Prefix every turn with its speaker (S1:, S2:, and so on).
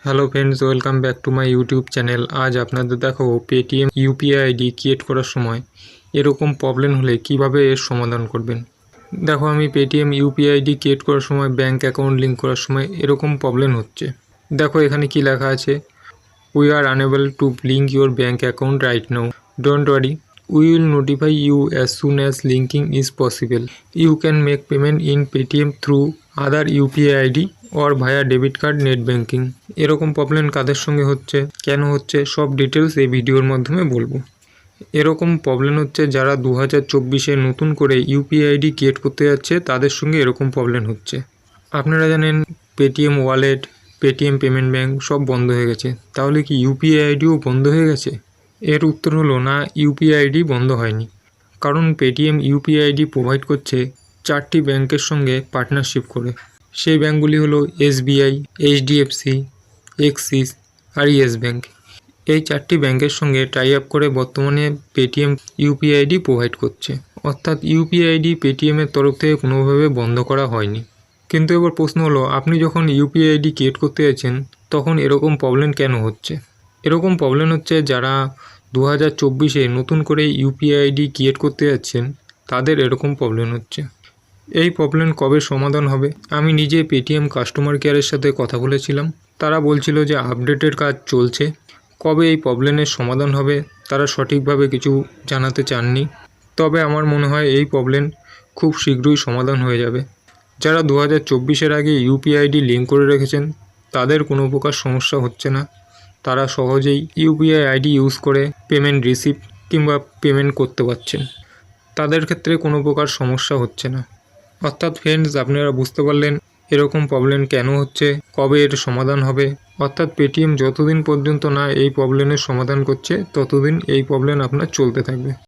S1: Hello friends, welcome back to my YouTube channel. আজ আপনাদের দেখাবো পেটিএম ইউপিআই আইডি ক্রিয়েট করার সময় এরকম প্রবলেম হলে কিভাবে এর সমাধান করবেন। দেখো, আমি পেটিএম ইউপিআই আইডি ক্রিয়েট করার সময় ব্যাঙ্ক অ্যাকাউন্ট লিঙ্ক করার সময় এরকম প্রবলেম হচ্ছে। দেখো এখানে কি লেখা আছে, we are unable to link your bank account right now, don't worry, we will notify you as soon as linking is possible. You can make payment in Paytm through other UPI ID or via debit card net banking. এরকম problem কাদের সঙ্গে হচ্ছে, কেন হচ্ছে, সব details এই ভিডিওর মাধ্যমে বলবো। এরকম প্রবলেম হচ্ছে যারা 2024-এ নতুন করে ইউপিআই আইডি ক্রিয়েট করতে যাচ্ছে তাদের সঙ্গে এরকম প্রবলেম হচ্ছে। আপনারা জানেন Paytm wallet, Paytm payment bank সব বন্ধ হয়ে গেছে, তাহলে কি ইউপিআই আইডিও বন্ধ হয়ে গেছে? এর উত্তর হলো না, ইউপিআই আইডি বন্ধ হয়নি। কারণ পেটিএম ইউপিআই আইডি প্রোভাইড করছে 4টি ব্যাংকের সঙ্গে পার্টনারশিপ করে। সেই ব্যাঙ্কগুলি হলো এসবিআই, এইচডিএফসি, এক্সিস আর ইয়েস ব্যাঙ্ক। এই 4টি ব্যাংকের সঙ্গে টাই আপ করে বর্তমানে পেটিএম ইউপিআই আইডি প্রোভাইড করছে। অর্থাৎ ইউপিআই আইডি পেটিএমের তরফ থেকে কোনোভাবে বন্ধ করা হয়নি। কিন্তু এবার প্রশ্ন হলো, আপনি যখন ইউপিআই আইডি ক্রিয়েট করতে যাচ্ছেন তখন এরকম প্রবলেম কেন হচ্ছে? এরকম প্রবলেম হচ্ছে যারা 2024-এ নতুন করে ইউপিআই আইডি ক্রিয়েট করতে যাচ্ছেন তাদের এরকম প্রবলেম হচ্ছে। এই প্রবলেম কবে সমাধান হবে? আমি নিজে পেটিএম কাস্টমার কেয়ারের সাথে কথা বলেছিলাম, তারা বলছিল যে আপডেটের কাজ চলছে। কবে এই প্রবলেমের সমাধান হবে তারা সঠিকভাবে কিছু জানাতে চাননি। তবে আমার মনে হয় এই প্রবলেম খুব শীঘ্রই সমাধান হয়ে যাবে। যারা 2024-এর আগে ইউপিআই আইডি লিঙ্ক করে রেখেছেন তাদের কোনো প্রকার সমস্যা হচ্ছে না। তারা সহজেই ইউপিআই আইডি ইউজ করে পেমেন্ট রিসিভ কিংবা পেমেন্ট করতে পারছেন। তাদের ক্ষেত্রে কোনো প্রকার সমস্যা হচ্ছে না। অর্থাৎ ফ্রেন্ডস, আপনারা বুঝতে পারলেন এরকম প্রবলেম কেন হচ্ছে, কবে এর সমাধান হবে। অর্থাৎ পেটিএম যতদিন পর্যন্ত না এই প্রবলেমের সমাধান করছে ততদিন এই প্রবলেম আপনার চলতে থাকবে।